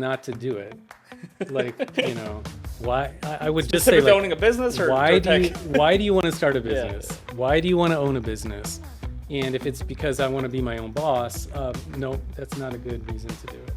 not to do it? Like, why? I would just Specific say, to like, owning a business or why do tech? you want to start a business? Why do you want to own a business? And if it's because I want to be my own boss, no, that's not a good reason to do it.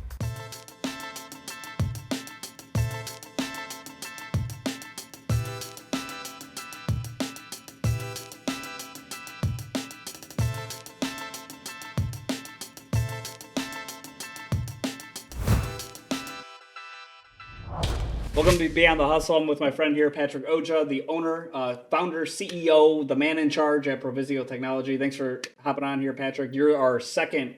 Welcome to Beyond the Hustle. I'm with my friend here, Patrick Oja, the owner, founder, CEO, the man in charge at Provisio Technology. Thanks for hopping on here, Patrick. You're our second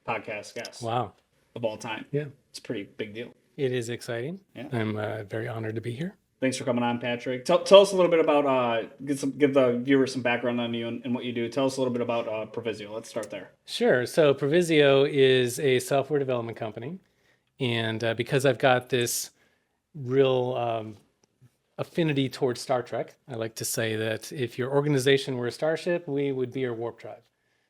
podcast guest. Wow. Of all time. Yeah. It's a pretty big deal. It is exciting. Yeah. I'm very honored to be here. Thanks for coming on, Patrick. Tell us a little bit about, give the viewers some background on you and what you do. Tell us a little bit about Provisio. Let's start there. Sure. So Provisio is a software development company. And because I've got this real affinity towards Star Trek, I like to say that if your organization were a starship, we would be your warp drive.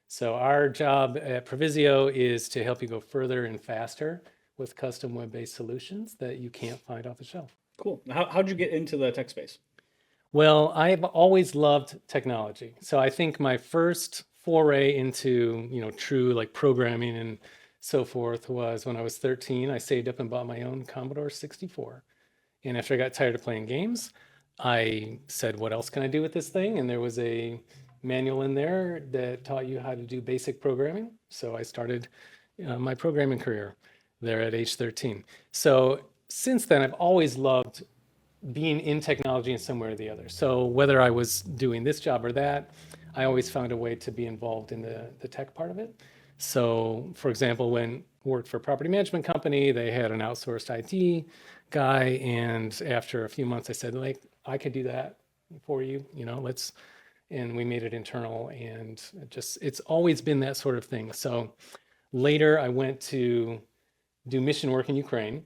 So our job at Provisio is to help you go further and faster with custom web-based solutions that you can't find off the shelf. Cool. How'd you get into the tech space? Well, I've always loved technology. So I think my first foray into, true like programming and so forth was when I was 13. I saved up and bought my own Commodore 64. And after I got tired of playing games, I said, what else can I do with this thing? And there was a manual in there that taught you how to do basic programming. So I started my programming career there at age 13. So since then, I've always loved being in technology in some way or the other. So whether I was doing this job or that, I always found a way to be involved in the tech part of it. So for example, when I worked for a property management company, they had an outsourced IT guy. And after a few months, I said, like, I could do that for you, and we made it internal, and it's always been that sort of thing. So later I went to do mission work in Ukraine.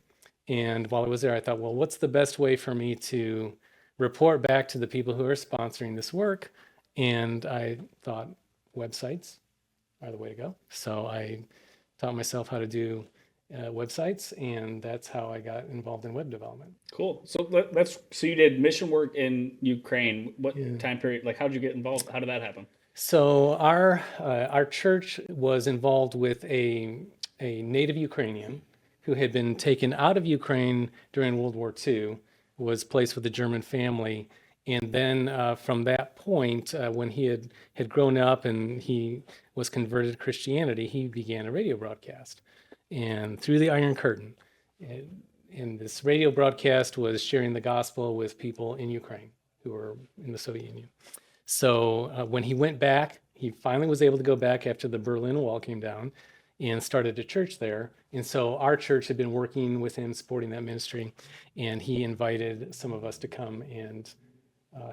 And while I was there, I thought, well, what's the best way for me to report back to the people who are sponsoring this work? And I thought websites are the way to go. So I taught myself how to do websites, and that's how I got involved in web development. Cool. So so you did mission work in Ukraine. What time period? Like, how did you get involved? How did that happen? So our church was involved with a native Ukrainian who had been taken out of Ukraine during World War II, was placed with a German family. And then from that point, when he had grown up and he was converted to Christianity, he began a radio broadcast. And through the Iron Curtain. And this radio broadcast was sharing the gospel with people in Ukraine who were in the Soviet Union. So when he went back, he finally was able to go back after the Berlin Wall came down and started a church there. And so our church had been working with him, supporting that ministry. And he invited some of us to come and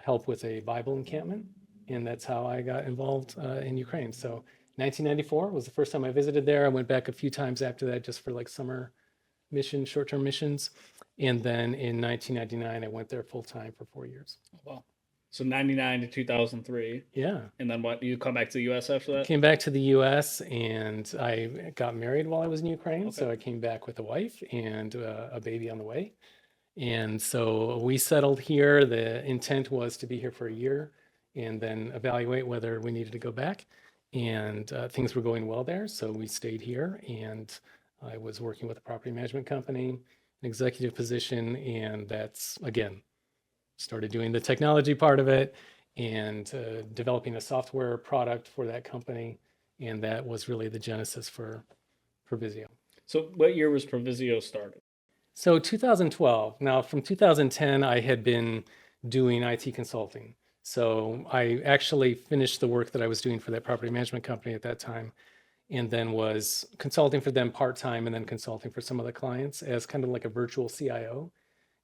help with a Bible encampment. And that's how I got involved in Ukraine. So 1994 was the first time I visited there. I went back a few times after that just for like summer missions, short-term missions. And then in 1999, I went there full time for 4 years. Oh, wow. So 99 to 2003. Yeah. And then what? You come back to the U.S. after that? Came back to the U.S. and I got married while I was in Ukraine. Okay. So I came back with a wife and a baby on the way. And so we settled here. The intent was to be here for a year and then evaluate whether we needed to go back. And things were going well there. So we stayed here, and I was working with a property management company, an executive position. And that's, again, started doing the technology part of it and developing a software product for that company. And that was really the genesis for Provisio. So what year was Provisio started? So 2012. Now, from 2010, I had been doing IT consulting. So I actually finished the work that I was doing for that property management company at that time, and then was consulting for them part-time and then consulting for some other clients as kind of like a virtual CIO.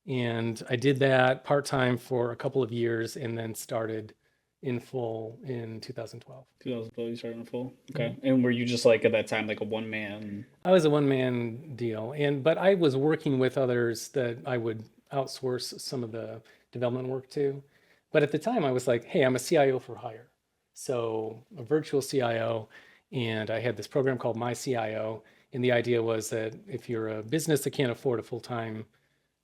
And I did that part-time for a couple of years and then started in full in 2012. 2012, you started in full? Okay. Mm-hmm. And were you just like at that time like a one-man? I was a one-man deal, but I was working with others that I would outsource some of the development work to. But at the time, I was like, hey, I'm a CIO for hire. So a virtual CIO, and I had this program called My CIO, And the idea was that if you're a business that can't afford a full-time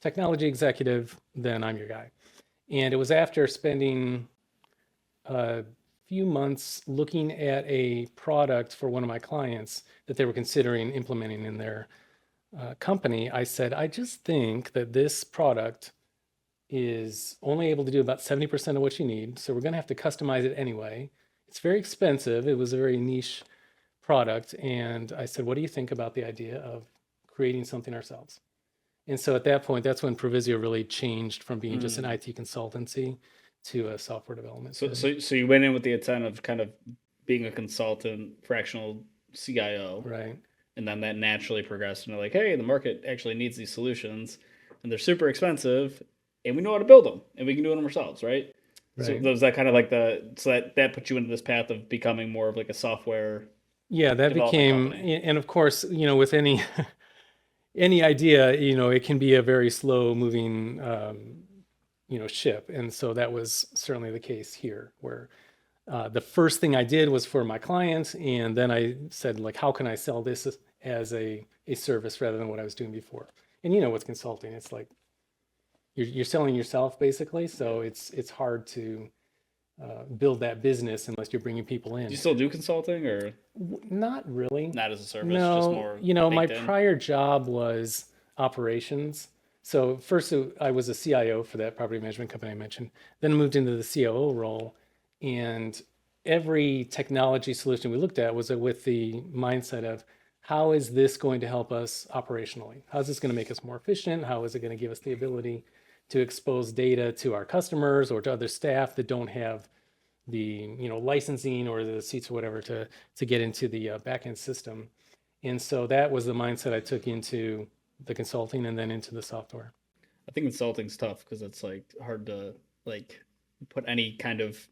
technology executive, then I'm your guy. And it was after spending a few months looking at a product for one of my clients that they were considering implementing in their company. I said, I just think that this product is only able to do about 70% of what you need. So we're going to have to customize it anyway. It's very expensive. It was a very niche product. And I said, what do you think about the idea of creating something ourselves? And so at that point, that's when Provisio really changed from being just an IT consultancy to a software development So, firm. so you went in with the intent of kind of being a consultant, fractional CIO, Right. and then that naturally progressed into like, hey, the market actually needs these solutions, and they're super expensive, and we know how to build them, and we can do them ourselves, right? So Right. was that kind of like that put you into this path of becoming more of like a software Yeah, that development became, company? and of course, with any idea, it can be a very slow moving, ship. And so that was certainly the case here, where the first thing I did was for my clients, and then I said, like, how can I sell this as a service rather than what I was doing before? And with consulting, it's like you're selling yourself basically, Yeah. so it's hard to build that business unless you're bringing people Do you in. still do consulting or Not really. not as a service, just No, more my baked in? prior job was operations. So first I was a CIO for that property management company I mentioned, then moved into the COO role. And every technology solution we looked at was with the mindset of how is this going to help us operationally? How is this going to make us more efficient? How is it going to give us the ability to expose data to our customers or to other staff that don't have the licensing or the seats or whatever to get into the backend system. And so that was the mindset I took into the consulting and then into the software. I think consulting's tough because it's like hard to like put any kind of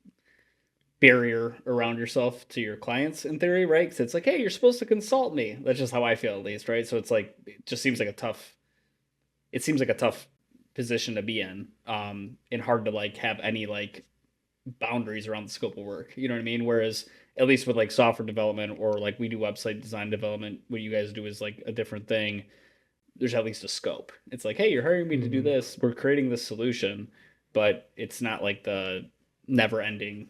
barrier around yourself to your clients in theory, right? Because it's like, hey, you're supposed to consult me. That's just how I feel at least, right? So it's like it just seems like a tough. It seems like a tough position to be in, and hard to like have any like boundaries around the scope of work. You know what I mean? Whereas at least with like software development or like we do website design development, what you guys do is like a different thing. There's at least a scope. It's like, hey, you're hiring me to do Mm-hmm. this. We're creating this solution, but it's not like the never ending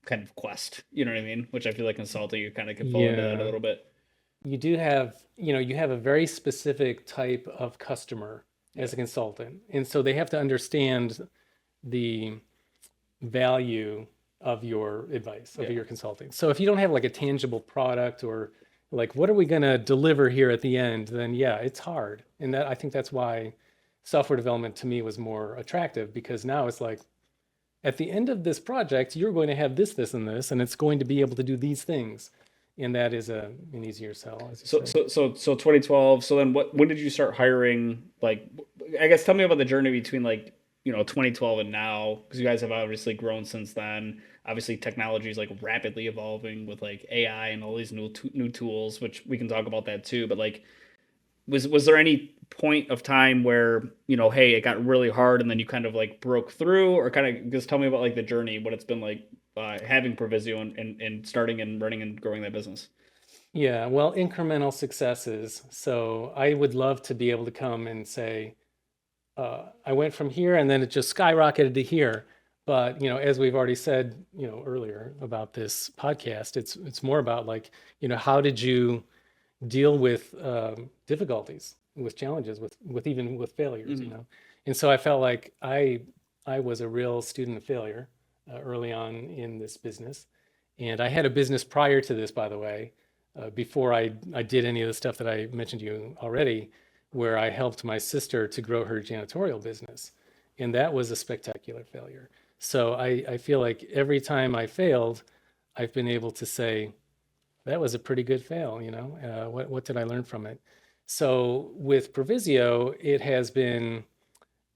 kind of quest. You know what I mean? Which I feel like consulting, you kind of can fall into that a Yeah, little bit. you do have, you have a very specific type of customer Yeah. as a consultant. And so they have to understand the value of your advice, of Yeah. your consulting. So if you don't have like a tangible product or like what are we going to deliver here at the end, then yeah, it's hard. And that I think that's why software development to me was more attractive because now it's like at the end of this project, you're going to have this, this, and this, and it's going to be able to do these things. And that is an easier sell, as you So said. so so so 2012. So then what? When did you start hiring? Like, I guess tell me about the journey between like 2012 and now, because you guys have obviously grown since then. Obviously, technology is like rapidly evolving with like AI and all these new tools, which we can talk about that too. But like, was there any point of time where hey, it got really hard and then you kind of like broke through, or kind of just tell me about like the journey, what it's been like having Provisio and starting and running and growing that business. Yeah, well, incremental successes. So I would love to be able to come and say, I went from here and then it just skyrocketed to here. But as we've already said, earlier about this podcast, it's more about like, how did you deal with difficulties, with challenges, with even with failures, Hmm. And so I felt like I was a real student of failure early on in this business, and I had a business prior to this, by the way, before I did any of the stuff that I mentioned to you already, where I helped my sister to grow her janitorial business, and that was a spectacular failure. So I feel like every time I failed, I've been able to say, that was a pretty good fail, what did I learn from it? So with Provisio, it has been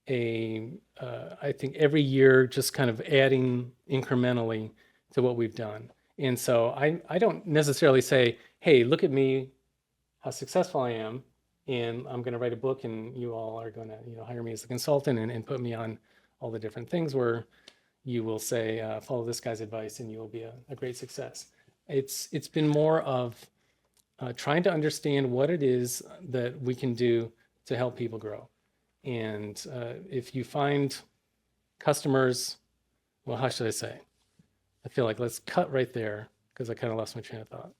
I think every year just kind of adding incrementally to what we've done. And so I don't necessarily say, hey, look at me, how successful I am, and I'm going to write a book and you all are going to, hire me as a consultant and put me on all the different things where you will say, follow this guy's advice and you will be a great success. It's been more of trying to understand what it is that we can do to help people grow. And if you find customers, well, how should I say? I feel like let's cut right there because I kind of lost my train of thought.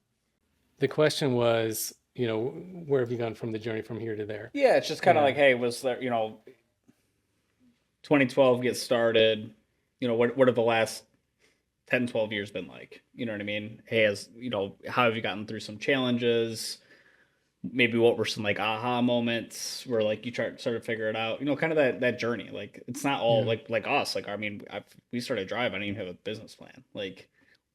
The question was, where have you gone from the journey from here to there? Yeah, it's just kind of Yeah. like, hey, was there, 2012 gets started, what have the last 10, 12 years been like? You know what I mean? Hey, how have you gotten through some challenges? Maybe what were some like aha moments where like you started to figure it out? Kind of that journey. Like it's not all Yeah. like us. Like I mean, we started Drive. I didn't even have a business plan. Like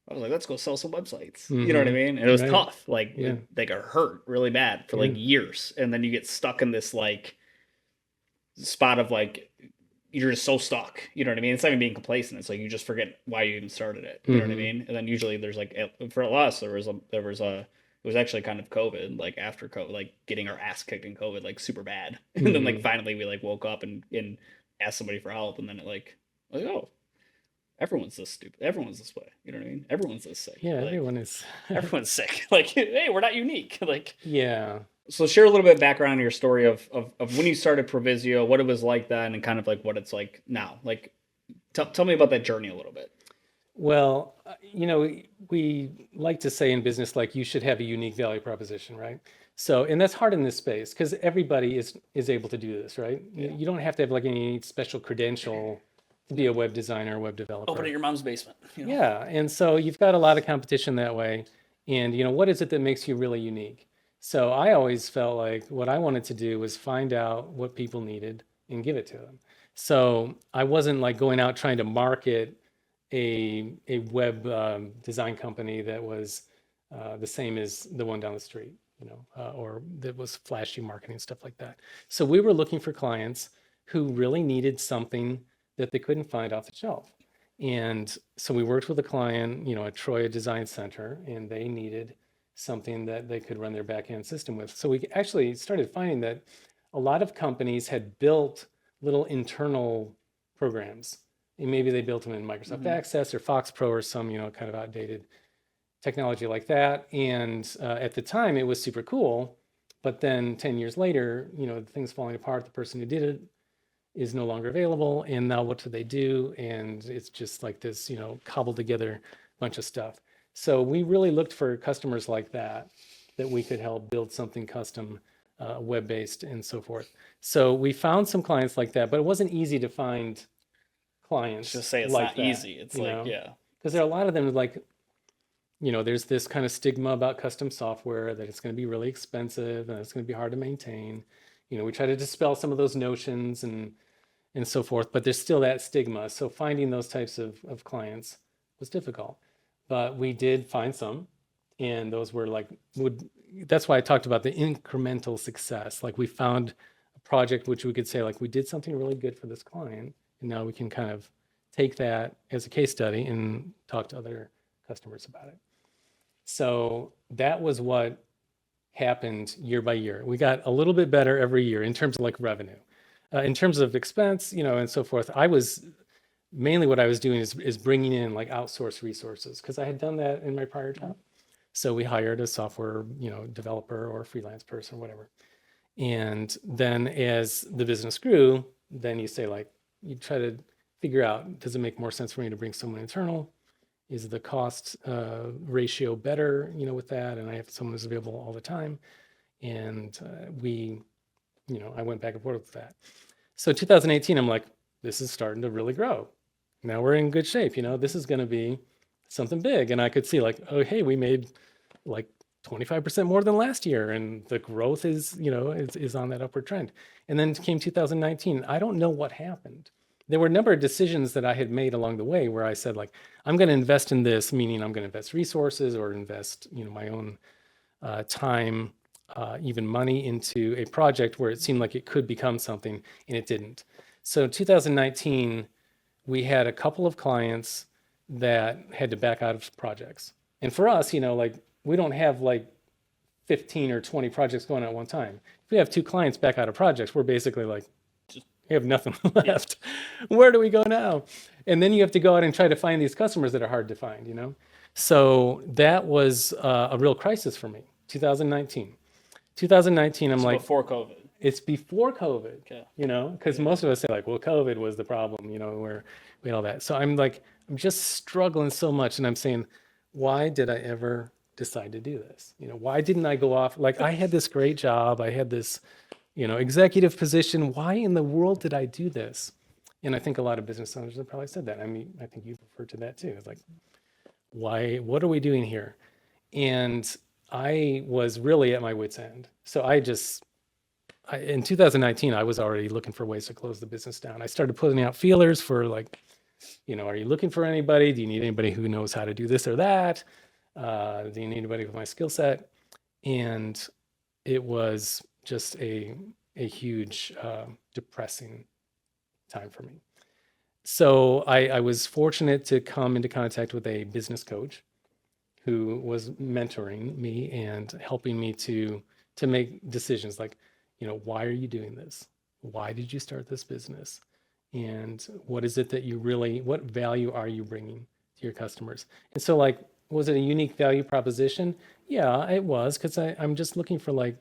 I was like, let's go sell some websites. You know what I Mm-hmm. mean? And it was Right. tough. Like Yeah. they got hurt really bad for like Yeah. years, and then you get stuck in this like spot of like you're just so stuck. You know what I mean? It's not even being complacent. It's like you just forget why you even started it. You know what I Mm-hmm. mean? And then usually there's like for us it was actually kind of COVID, like after COVID, like getting our ass kicked in COVID, like super bad. And then like Mm-hmm. finally we like woke up and asked somebody for help, and then it like oh, everyone's this stupid, everyone's this way. You know what I mean? Everyone's this sick. Yeah. Like Everyone is. everyone's sick. Like hey, we're not unique. Like Yeah. so share a little bit of background on your story of when you started Provisio, what it was like then, and kind of like what it's like now. Like, tell me about that journey a little bit. Well, we like to say in business, like you should have a unique value proposition, right? So, and that's hard in this space because everybody is able to do this, right? You, Yeah. you don't have to have like any special credential to be Yeah. a web designer or web Open at developer. your mom's basement. Yeah, and so you've got a lot of competition that way. And what is it that makes you really unique? So I always felt like what I wanted to do was find out what people needed and give it to them. So I wasn't like going out trying to market a web design company that was the same as the one down the street, or that was flashy marketing, stuff like that. So we were looking for clients who really needed something that they couldn't find off the shelf. And so we worked with a client, at Troy Design Center, and they needed something that they could run their backend system with. So we actually started finding that a lot of companies had built little internal programs. And maybe they built them in Microsoft Mm-hmm. Access or Fox Pro or some, kind of outdated technology like that. And at the time, it was super cool. But then 10 years later, things falling apart. The person who did it is no longer available. And now what do they do? And it's just like this, cobbled together bunch of stuff. So we really looked for customers like that we could help build something custom, web-based and so forth. So we found some clients like that, but it wasn't easy to find clients Just say it's like not that, easy. It's like yeah, because there are a lot of them like, there's this kind of stigma about custom software that it's going to be really expensive and it's going to be hard to maintain. We try to dispel some of those notions and so forth, but there's still that stigma. So finding those types of clients was difficult, but we did find some, and those were like, that's why I talked about the incremental success. Like we found a project which we could say like we did something really good for this client, and now we can kind of take that as a case study and talk to other customers about it. So that was what happened year by year. We got a little bit better every year in terms of like revenue. In terms of expense, and so forth, I was mainly what I was doing is bringing in like outsourced resources because I had done that in my prior job. So we hired a software, developer or freelance person, or whatever. And then as the business grew, then you say like, you try to figure out, does it make more sense for me to bring someone internal? Is the cost ratio better, with that? And I have someone who's available all the time. And I went back and forth with that. So 2018, I'm like, this is starting to really grow. Now we're in good shape. This is going to be something big. And I could see like, oh, hey, we made like 25% more than last year. And the growth is on that upward trend. And then came 2019. I don't know what happened. There were a number of decisions that I had made along the way where I said like, I'm going to invest in this, meaning I'm going to invest resources or invest, my own time, even money into a project where it seemed like it could become something and it didn't. So 2019, we had a couple of clients that had to back out of projects. And for us, like we don't have like 15 or 20 projects going on at one time. If we have two clients back out of projects, we're basically like, we have nothing yeah. left. Where do we go now? And then you have to go out and try to find these customers that are hard to find, So that was a real crisis for me. 2019. 2019, I'm So like, before COVID. it's before COVID, Okay. because most of us say like, well, COVID was the problem, where we had all that. So I'm like, I'm just struggling so much. And I'm saying, why did I ever decide to do this? Why didn't I go off? Like, I had this great job. I had this, executive position. Why in the world did I do this? And I think a lot of business owners have probably said that. I mean, I think you've referred to that too. It's like, why, what are we doing here? And I was really at my wit's end. So in 2019, I was already looking for ways to close the business down. I started putting out feelers for like, are you looking for anybody? Do you need anybody who knows how to do this or that? Do you need anybody with my skill set? And it was just a huge depressing time for me. So I was fortunate to come into contact with a business coach who was mentoring me and helping me to make decisions like, why are you doing this? Why did you start this business? And what is it that what value are you bringing to your customers? And so like, was it a unique value proposition? Yeah, it was, because I'm just looking for like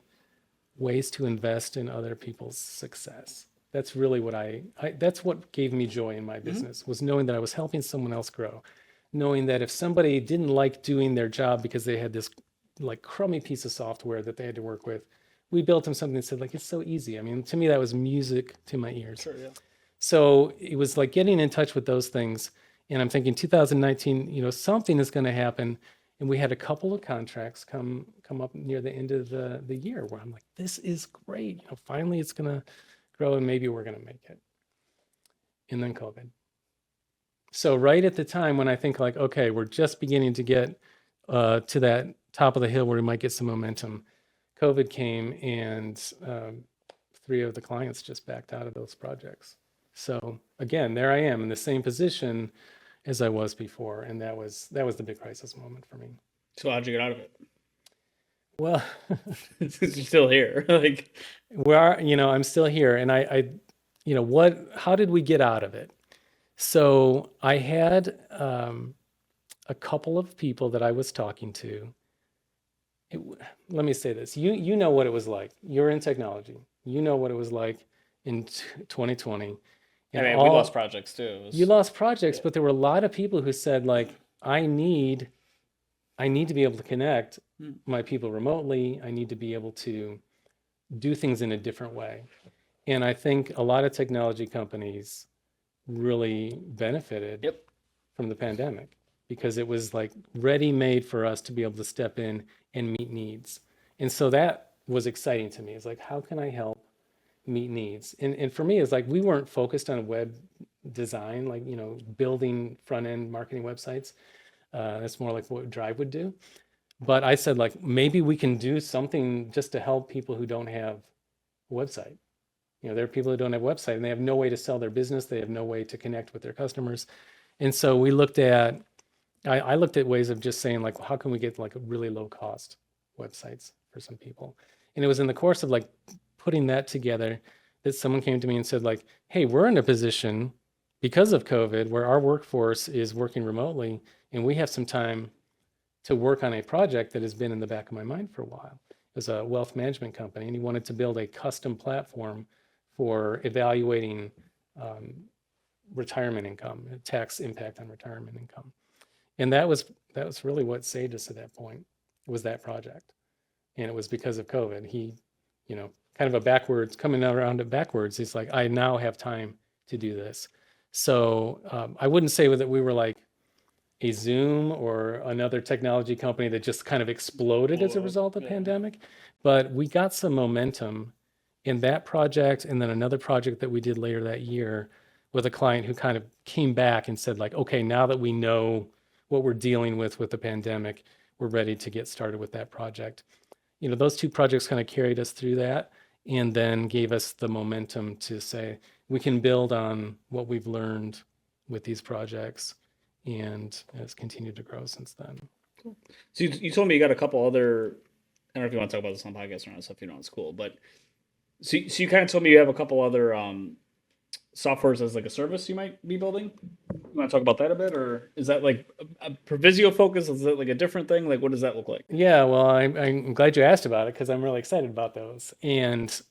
ways to invest in other people's success. That's really what that's what gave me joy in my business, was knowing that I was helping someone else grow, knowing that if somebody didn't like doing their job because they had this like crummy piece of software that they had to work with, we built them something that said like, it's so easy. I mean, to me, that was music to my ears. Sure, yeah. So it was like getting in touch with those things. And I'm thinking 2019, something is going to happen. And we had a couple of contracts come up near the end of the year where I'm like, this is great. Finally it's going to grow and maybe we're going to make it. And then COVID. So right at the time when I think like, okay, we're just beginning to get to that top of the hill where we might get some momentum, COVID came and 3 of the clients just backed out of those projects. So again, there I am in the same position as I was before, and that was the big crisis moment for me. So how'd you get out of it? Well, Since you're still here, like, I'm still here, and how did we get out of it? So I had a couple of people that I was talking to. Let me say this: you know what it was like. You're in technology. You know what it was like in 2020. I mean, we lost projects too. You lost projects, but there were a lot of people who said like, I need to be able to connect my people remotely. I need to be able to do things in a different way. And I think a lot of technology companies really benefited from the pandemic because it was like ready-made for us to be able to step in and meet needs. And so that was exciting to me. It's like, how can I help meet needs? And for me, it's like we weren't focused on web design, like, building front-end marketing websites. That's more like what Drive would do. But I said, like, maybe we can do something just to help people who don't have a website. There are people who don't have a website and they have no way to sell their business. They have no way to connect with their customers. And so we I looked at ways of just saying, like, well, how can we get like a really low cost websites for some people? And it was in the course of like putting that together that someone came to me and said, like, hey, we're in a position because of COVID where our workforce is working remotely and we have some time to work on a project that has been in the back of my mind for a while. It was a wealth management company, and he wanted to build a custom platform for evaluating retirement income, tax impact on retirement income. And that was really what saved us at that point, was that project. And it was because of COVID. He, kind of coming around it backwards. He's like, I now have time to do this. So I wouldn't say that we were like a Zoom or another technology company that just kind of exploded as a result of the pandemic, but we got some momentum in that project. And then another project that we did later that year with a client who kind of came back and said, like, okay, now that we know what we're dealing with the pandemic, we're ready to get started with that project. Those 2 projects kind of carried us through that and then gave us the momentum to say, we can build on what we've learned with these projects, and it's continued to grow since then. Cool. So you told me you got a couple other, I don't know if you want to talk about this on podcast or not, stuff, it's cool, but so you kind of told me you have a couple other softwares as like a service you might be building? You want to talk about that a bit, or is that like a Provisio focus? Is it like a different thing? Like, what does that look like? Yeah, well, I'm glad you asked about it because I'm really excited about those. And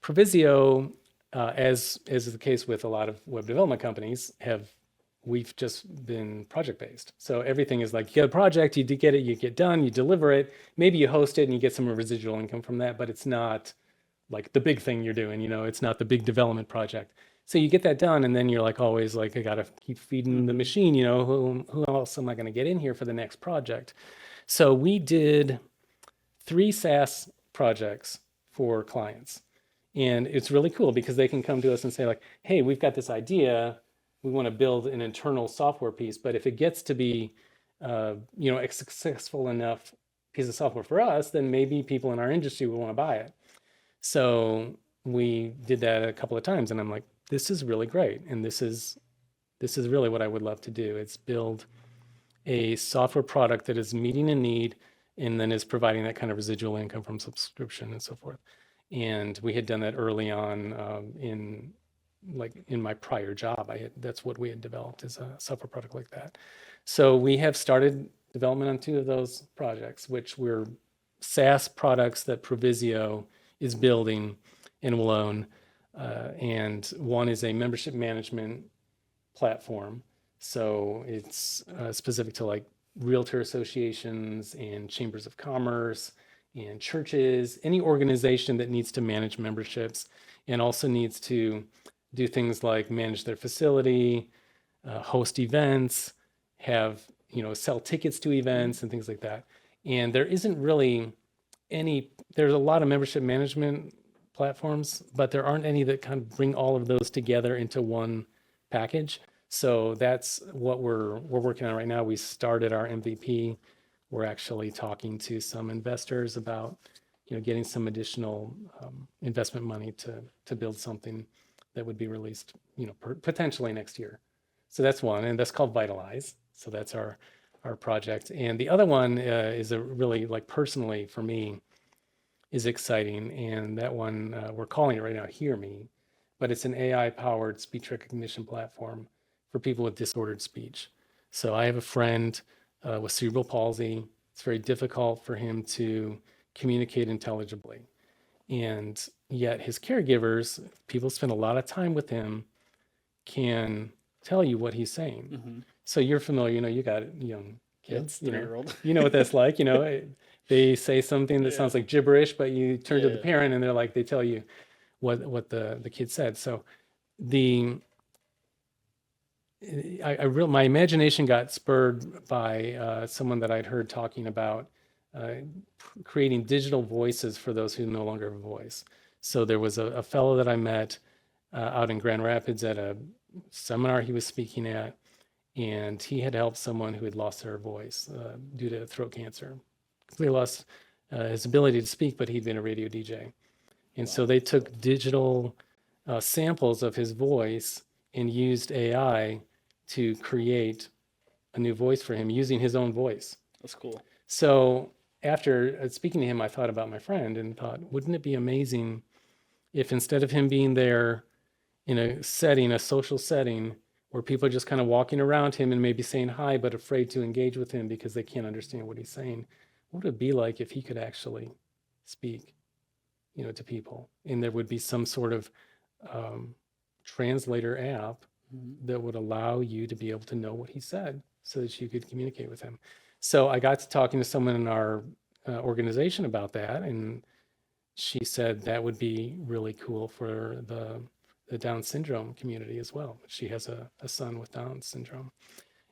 Provisio, as is the case with a lot of web development companies, we've just been project based. So everything is like you get a project, you get it, you get done, you deliver it, maybe you host it and you get some residual income from that, but it's not like the big thing you're doing, it's not the big development project. So you get that done, and then you're like always like, I gotta keep feeding the machine, who else am I gonna get in here for the next project? So we did 3 SaaS projects for clients. And it's really cool because they can come to us and say, like, hey, we've got this idea. We want to build an internal software piece, but if it gets to be, a successful enough piece of software for us, then maybe people in our industry will want to buy it. So we did that a couple of times, and I'm like, this is really great, and this is really what I would love to do. It's build a software product that is meeting a need and then is providing that kind of residual income from subscription and so forth. And we had done that early on in my prior job. That's what we had developed, is a software product like that. So we have started development on 2 of those projects, which were SaaS products that Provisio is building and will own. And one is a membership management platform. So it's specific to like realtor associations and chambers of commerce and churches, any organization that needs to manage memberships and also needs to do things like manage their facility, host events, sell tickets to events and things like that. And there isn't really there's a lot of membership management platforms, but there aren't any that kind of bring all of those together into one package. So that's what we're working on right now. We started our MVP. We're actually talking to some investors about, getting some additional investment money to build something that would be released, potentially next year. So that's one, and that's called Vitalize. So that's our project. And the other one is a really, like, personally for me, is exciting, and that one we're calling it right now Hear Me, but it's an AI-powered speech recognition platform for people with disordered speech. So I have a friend with cerebral palsy. It's very difficult for him to communicate intelligibly. And yet his caregivers, people spend a lot of time with him, can tell you what he's saying. Mm-hmm. So you're familiar, you got young kids, Yeah, 3-year-old. you know what that's like, they say something that sounds like gibberish, but you turn to the Yeah. parent and they tell you what the kid said. So my imagination got spurred by someone that I'd heard talking about creating digital voices for those who no longer have a voice. So there was a fellow that I met out in Grand Rapids at a seminar he was speaking at, and he had helped someone who had lost their voice due to throat cancer. Completely lost his ability to speak, but he'd been a radio DJ. And so they took digital samples of his voice and used AI to create a new voice for him using his own voice. That's cool. So after speaking to him, I thought about my friend and thought, wouldn't it be amazing if instead of him being there in a social setting, where people are just kind of walking around him and maybe saying hi, but afraid to engage with him because they can't understand what he's saying, what would it be like if he could actually speak, to people? And there would be some sort of translator app that would allow you to be able to know what he said so that you could communicate with him. So I got to talking to someone in our organization about that, and she said that would be really cool for the Down syndrome community as well. She has a son with Down syndrome.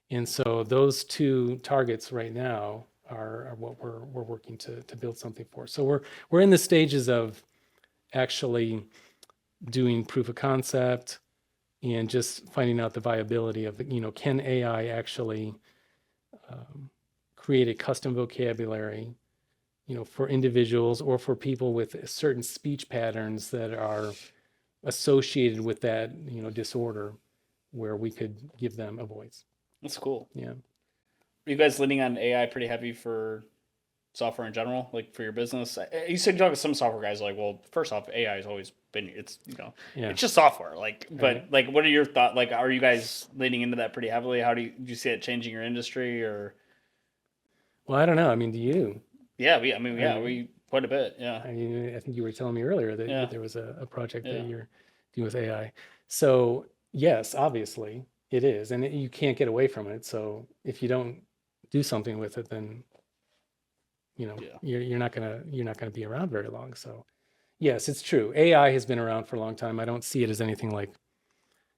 And so those 2 targets right now are what we're working to build something for. So we're in the stages of actually doing proof of concept and just finding out the viability of, can AI actually create a custom vocabulary, for individuals or for people with certain speech patterns that are associated with that, disorder, where we could give them a voice. That's cool. Yeah. Are you guys leaning on AI pretty heavy for software in general, like for your business? You said you talk to some software guys like, well, first off, AI has always been, it's, Yeah. it's just software. Like, but Right. like, what are your thoughts? Like, are you guys leaning into that pretty heavily? How do you see it changing your industry or? Well, I don't know. I mean, do you? Yeah, I, we quite a bit. Yeah. I think you were telling me earlier that Yeah. there was a project that Yeah. you're doing with AI. So yes, obviously it is, and you can't get away from it. So if you don't do something with it, then Yeah. you're not gonna be around very long. So yes, it's true. AI has been around for a long time. I don't see it as anything like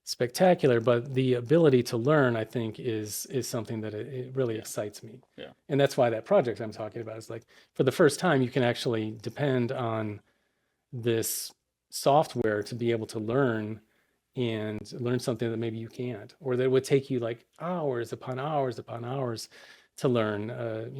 spectacular, but the ability to learn, I think, is something that it really Yeah. excites me. Yeah. And that's why that project I'm talking about is like for the first time, you can actually depend on this software to be able to learn and learn something that maybe you can't, or that would take you like hours upon hours upon hours to learn,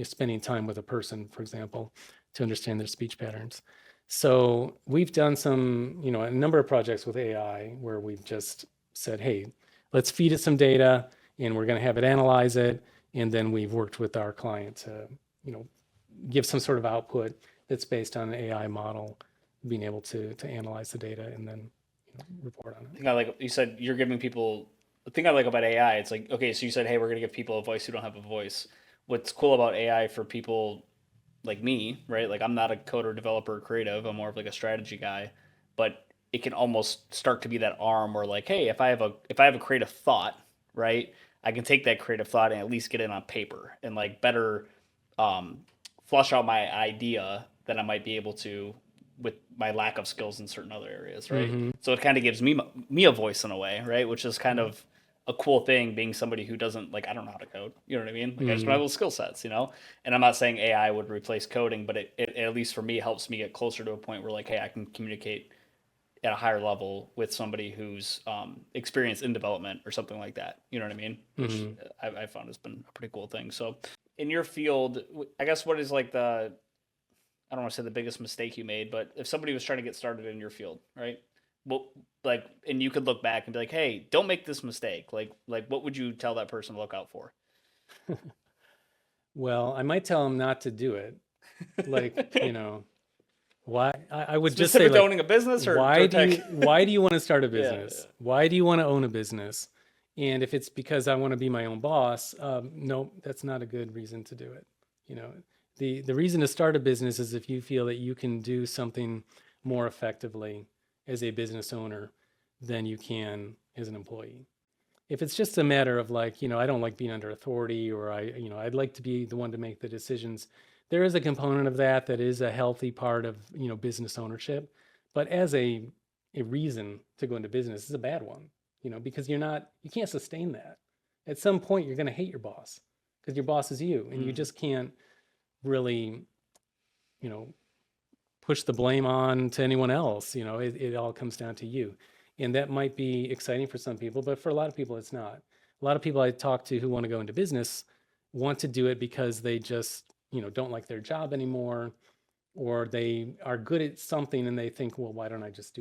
spending time with a person, for example, to understand their speech patterns. So we've done a number of projects with AI where we've just said, hey, let's feed it some data and we're going to have it analyze it. And then we've worked with our client to, you know, give some sort of output that's based on an AI model being able to analyze the data and then report on I it. think I like you said you're giving people the thing I like about AI, it's like, okay, so you said, hey, we're gonna give people a voice who don't have a voice. What's cool about AI for people like me, right? Like I'm not a coder, developer, creative. I'm more of like a strategy guy, but it can almost start to be that arm where like, hey, if I have a creative thought, right? I can take that creative thought and at least get it on paper and like better um, flush out my idea than I might be able to with my lack of skills in certain other areas, right? Mm-hmm. So it kind of gives me a voice in a way, right? Which is kind Right. of a cool thing being somebody who doesn't like I don't know how to code. You know what I mean? Like I just don't Mm-hmm. have those skill sets, And I'm not saying AI would replace coding, but it at least for me helps me get closer to a point where like, hey, I can communicate at a higher level with somebody who's experienced in development or something like that. You know what I mean? Which Mm-hmm. I found has been a pretty cool thing. So in your field, I guess what is like the I don't want to say the biggest mistake you made, but if somebody was trying to get started in your field, right? Well, like, and you could look back and be like, "Hey, don't make this mistake." Like, what would you tell that person to look out for? Well, I might tell them not to do it. Like, why I would just say Specific to like, owning a business or tech? why do you want to start a Yeah, business? Why do you want to own a business? And if it's because I want to be my own boss, no, that's not a good reason to do it. You know, the reason to start a business is if you feel that you can do something more effectively as a business owner than you can as an employee. If it's just a matter of like, I don't like being under authority or I'd like to be the one to make the decisions. There is a component of that that is a healthy part of, business ownership. But as a reason to go into business is a bad one, because you can't sustain that. At some point, you're going to hate your boss because your boss is you and you mm, just can't really, you know, push the blame on to anyone else. It all comes down to you. And that might be exciting for some people, but for a lot of people, it's not. A lot of people I talk to who want to go into business want to do it because they just, don't like their job anymore, or they are good at something and they think, well, why don't I just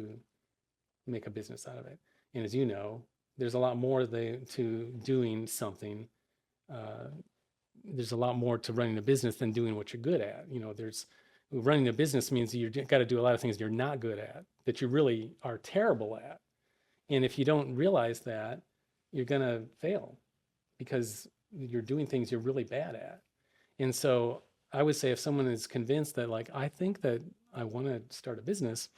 make a business out of it? And as you know, there's a lot more to doing something. Uh, there's a lot more to running a business than doing what you're good at. There's running a business means you got to do a lot of things you're not good at that you really are terrible at. And if you don't realize that, you're going to fail because you're doing things you're really bad at. And so I would say if someone is convinced that like I think that I want to start a business,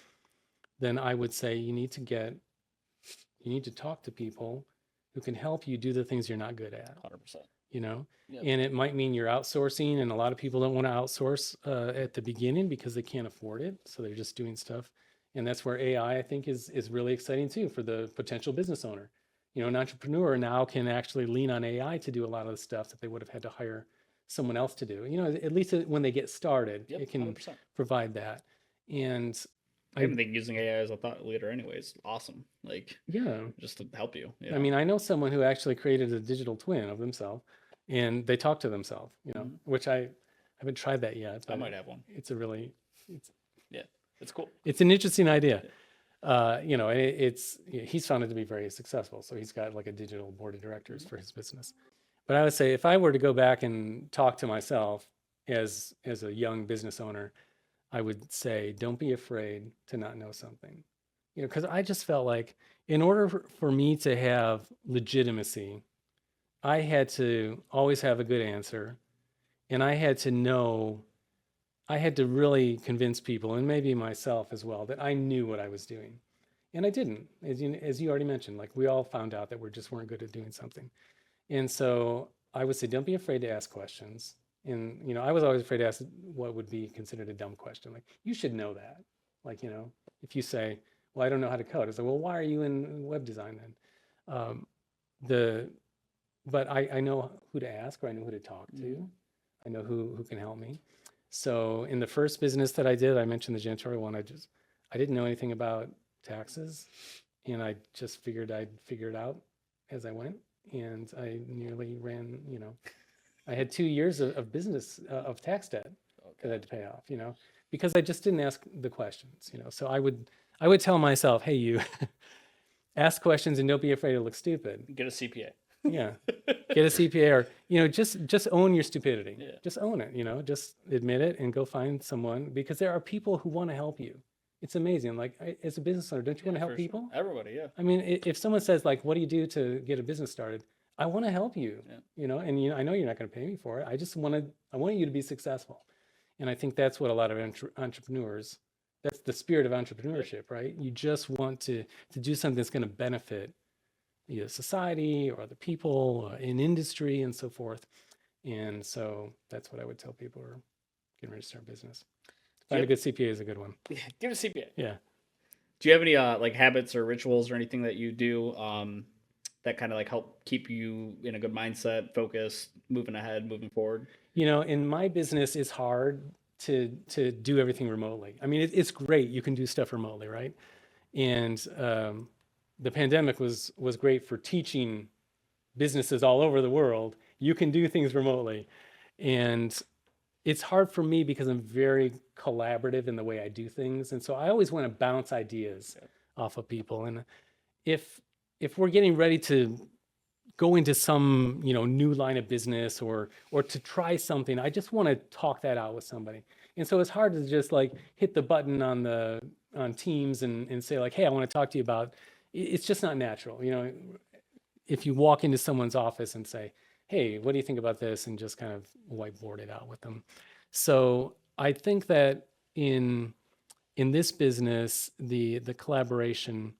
then I would say you need to talk to people who can help you do the things you're not good at. 100%. you know Yep. and it might mean you're outsourcing, and a lot of people don't want to outsource at the beginning because they can't afford it, so they're just doing stuff. And that's where AI, I think, is really exciting too for the potential business owner. An entrepreneur now can actually lean on AI to do a lot of the stuff that they would have had to hire someone else to do. At least when they get started, Yep. it can 100%. provide that. And I I even think using AI as a thought leader, anyways, awesome. Like yeah, just to help you. I mean, I know someone who actually created a digital twin of themselves, and they talk to themselves, Mhm. which I haven't tried that yet, I but might have one. it's a really, it's, Yeah, it's cool. it's an interesting idea. Yeah. He's found it to be very successful. So he's got like a digital board of directors Mhm. for his business. But I would say if I were to go back and talk to myself, as a young business owner, I would say, don't be afraid to not know something. Because I just felt like in order for me to have legitimacy, I had to always have a good answer, and I had to really convince people, and maybe myself as well, that I knew what I was doing. And I didn't, as you already mentioned, like we all found out that we just weren't good at doing something. And so I would say, don't be afraid to ask questions. And, I was always afraid to ask what would be considered a dumb question. Like, you should know that. Like, if you say, well, I don't know how to code, it's like, well, why are you in web design then? The, but I know who to ask, or I know who to talk to. I know who can help me. So in the first business that I did, I mentioned the janitorial one. I didn't know anything about taxes, and I just figured I'd figure it out as I went. And I nearly ran, I had 2 years of business of tax debt that I had to pay off, because I just didn't ask the questions, So I would tell myself, hey, you ask questions and don't be afraid to look stupid. Get a CPA. Yeah. Get a CPA, or, just own your stupidity. Yeah. Just own it, just admit it and go find someone, because there are people who want to help you. It's amazing. Like, as a business owner, don't you want to help people? Sure. Everybody, yeah. I mean, if someone says, like, what do you do to get a business started? I want to help you, and I know you're not going to pay me for it. I want you to be successful. And I think that's what a lot of entrepreneurs, that's the spirit of entrepreneurship, right? You just want to do something that's going to benefit society or other people in industry and so forth. And so that's what I would tell people who are getting ready to start business. Find a good CPA is a good one. Yeah, give it a CPA. Yeah. Do you have any like habits or rituals or anything that you do that kind of like help keep you in a good mindset, focused, moving ahead, moving forward? In my business, it's hard to do everything remotely. I mean, it's great. You can do stuff remotely, right? And the pandemic was great for teaching businesses all over the world. You can do things remotely. And it's hard for me because I'm very collaborative in the way I do things. And so I always want to bounce ideas off of people. And if we're getting ready to go into some, new line of business or to try something, I just want to talk that out with somebody. And so it's hard to just like hit the button on Teams and say like, hey, I want to talk to you about, it's just not natural. If you walk into someone's office and say, hey, what do you think about this? And just kind of whiteboard it out with them. So I think that in this business, the collaboration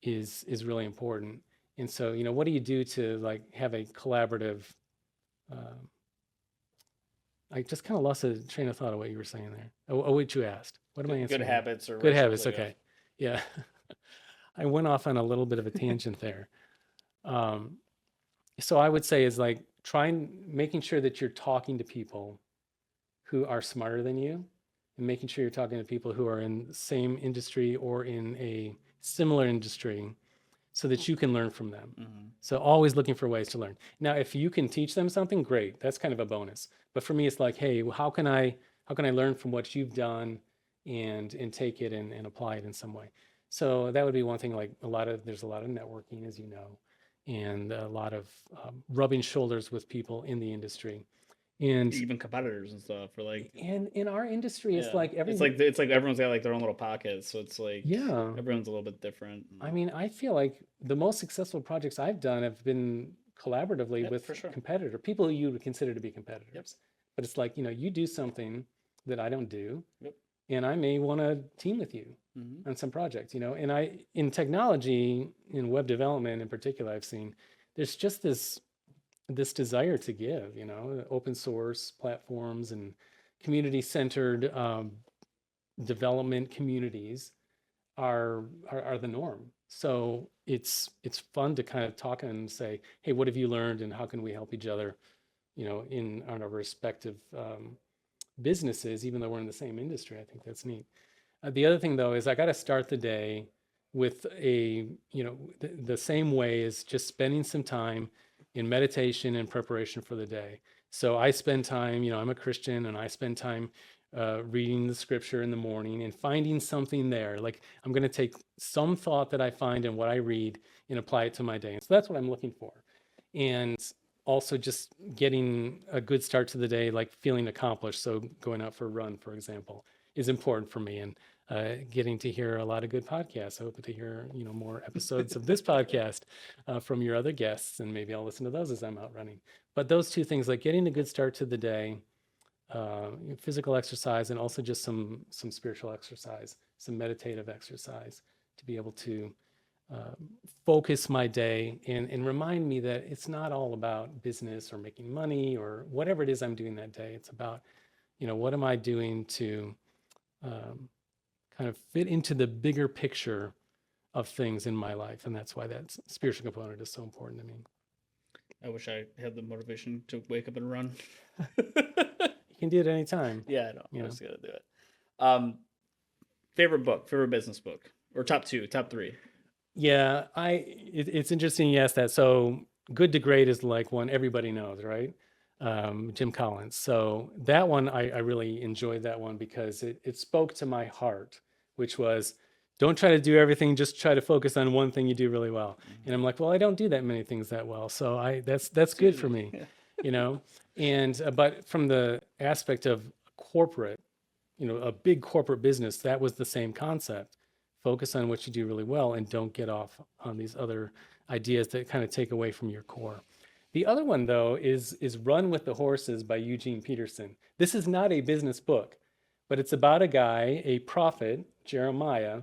is really important. And so, what do you do to like have a collaborative, I just kind of lost a train of thought of what you were saying there. What you asked. What am I answering? Good habits or good rituals, habits. Okay. Yeah. I went off on a little bit of a tangent there. So I would say is like making sure that you're talking to people who are smarter than you, and making sure you're talking to people who are in the same industry or in a similar industry, so that you can learn from them. Mm-hmm. So always looking for ways to learn. Now, if you can teach them something, great. That's kind of a bonus. But for me, it's like, hey, how can I learn from what you've done and take it and apply it in some way? So that would be one thing. Like there's a lot of networking, as you know, and a lot of rubbing shoulders with people in the industry. And even competitors and stuff, or like, and in our industry, it's like it's like everyone's got like their own little pockets, so it's like everyone's a little bit different. I mean, I feel like the most successful projects I've done have been collaboratively with competitor people who you would consider to be competitors. Yep. But it's like, you do something that I don't do, and I may want to team with you on some projects, and in technology, in web development in particular, I've seen there's just this desire to give, open source platforms and community-centered development communities are the norm. So it's fun to kind of talk and say, hey, what have you learned, and how can we help each other, in our respective businesses, even though we're in the same industry. I think that's neat. The other thing though is I got to start the day with the same way is just spending some time in meditation and preparation for the day. So I spend time, I'm a Christian, and I spend time reading the scripture in the morning and finding something there. Like I'm going to take some thought that I find in what I read and apply it to my day. And so that's what I'm looking for. And also just getting a good start to the day, like feeling accomplished. So going out for a run, for example, is important for me. And getting to hear a lot of good podcasts. I hope to hear, more episodes of this podcast from your other guests, and maybe I'll listen to those as I'm out running. But those two things, like getting a good start to the day, physical exercise, and also just some spiritual exercise, some meditative exercise, to be able to uh, focus my day and remind me that it's not all about business or making money or whatever it is I'm doing that day. It's about, what am I doing to um, kind of fit into the bigger picture of things in my life. And that's why that spiritual component is so important to me. I wish I had the motivation to wake up and run. You can do it anytime. Yeah, I know. You I know. was gonna do it. Um, favorite book, favorite business book, or top two, top three. Yeah, it's interesting you asked that. So Good to Great is like one everybody knows, right? Jim Collins. So that one, I really enjoyed that one because it spoke to my heart, which was don't try to do everything, just try to focus on one thing you do really well. And I'm like, well, I don't do that many things that well. So that's It's good for easy. me, Yeah. you know? And but from the aspect of corporate, a big corporate business, that was the same concept. Focus on what you do really well and don't get off on these other ideas that kind of take away from your core. The other one, though, is Run with the Horses by Eugene Peterson. This is not a business book, but it's about a guy, a prophet, Jeremiah,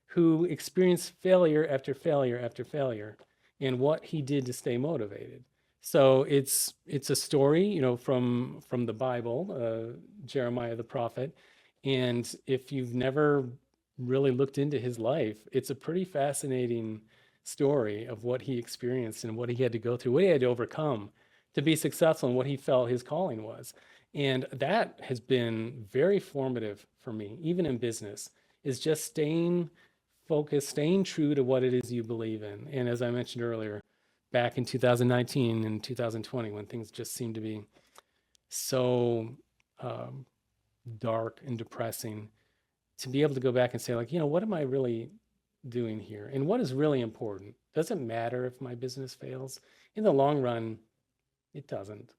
who experienced failure after failure after failure and what he did to stay motivated. So it's a story, from the Bible, Jeremiah the prophet. And if you've never really looked into his life, it's a pretty fascinating story of what he experienced and what he had to go through, what he had to overcome to be successful and what he felt his calling was. And that has been very formative for me, even in business, is just staying focused, staying true to what it is you believe in. And as I mentioned earlier, back in 2019 and 2020, when things just seemed to be so um, dark and depressing, to be able to go back and say, like, what am I really doing here? And what is really important? Doesn't matter if my business fails. In the long run, it doesn't.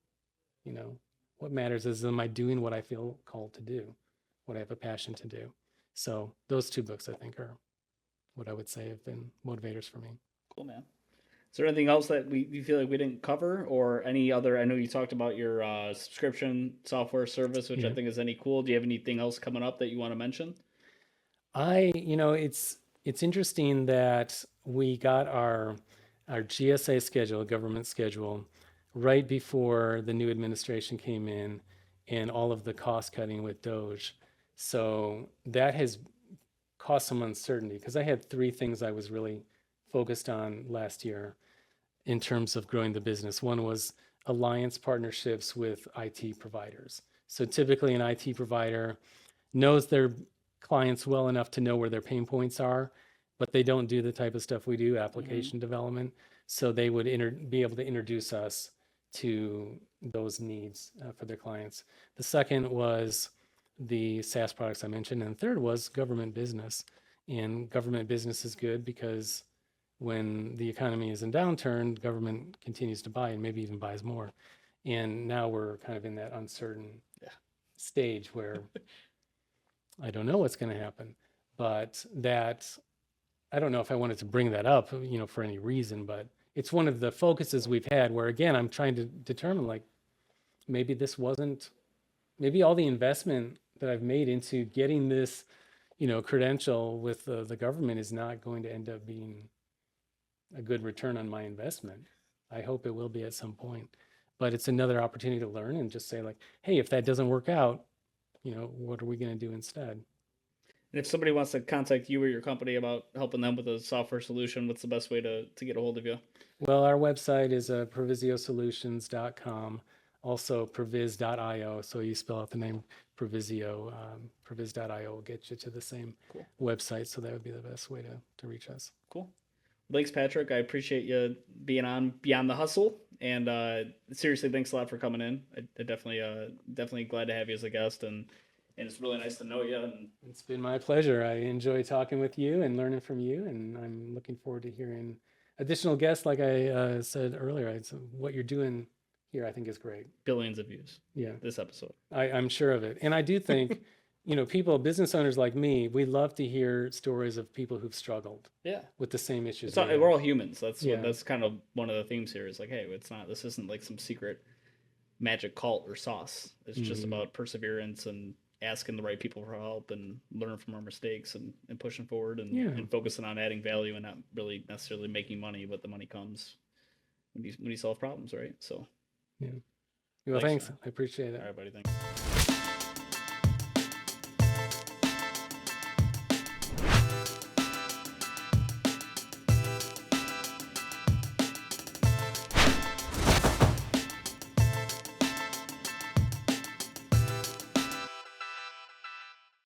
You know, what matters is, am I doing what I feel called to do, what I have a passion to do? So those two books, I think, are what I would say have been motivators for me. Cool, man. Is there anything else that we feel like we didn't cover, or any other? I know you talked about your subscription software service, which I Yeah. think is any cool. Do you have anything else coming up that you want to mention? It's interesting that we got our GSA schedule, government schedule, right before the new administration came in and all of the cost cutting with Doge. So that has caused some uncertainty because I had three things I was really focused on last year in terms of growing the business. One was alliance partnerships with IT providers. So typically, an IT provider knows their clients well enough to know where their pain points are, but they don't do the type of stuff we do, Mm-hmm. application development. So they would be able to introduce us to those needs for their clients. The second was the SaaS products I mentioned, and the third was government business. And government business is good because when the economy is in downturn, government continues to buy and maybe even buys more. And now we're kind of in that uncertain Yeah. stage where I don't know what's going to happen. But that, I don't know if I wanted to bring that up, for any reason, but it's one of the focuses we've had where, again, I'm trying to determine, like, maybe this wasn't, maybe all the investment that I've made into getting this, credential with the government is not going to end up being a good return on my investment. I hope it will be at some point, but it's another opportunity to learn and just say, like, hey, if that doesn't work out, what are we going to do instead? And if somebody wants to contact you or your company about helping them with a software solution, what's the best way to get a hold of you? Well, our website is provisio also provis.io. So you spell out the name Provisio, provis.io will get you to the same Cool. website. So that would be the best way to reach us. Cool. Thanks, Patrick. I appreciate you being on Beyond the Hustle, and seriously, thanks a lot for coming in. I definitely glad to have you as a guest, and it's really nice to know you. And It's been my pleasure. I enjoy talking with you and learning from you, and I'm looking forward to hearing additional guests. Like I said earlier, it's what you're doing here, I think is great. Billions of views. Yeah, This episode. I'm sure of it. And I do think, people, business owners like me, we love to hear stories of people who've struggled Yeah. with the same issues. It's all, we have. we're all humans. That's Yeah. that's kind of one of the themes here. Is like, hey, this isn't like some secret magic cult or sauce. It's just about perseverance and asking the right people for help and learning from our mistakes and pushing forward and focusing on adding value and not really necessarily making money, but the money comes when you solve problems, right? So Yeah. Well, thanks. I appreciate it. All right, buddy. Thanks.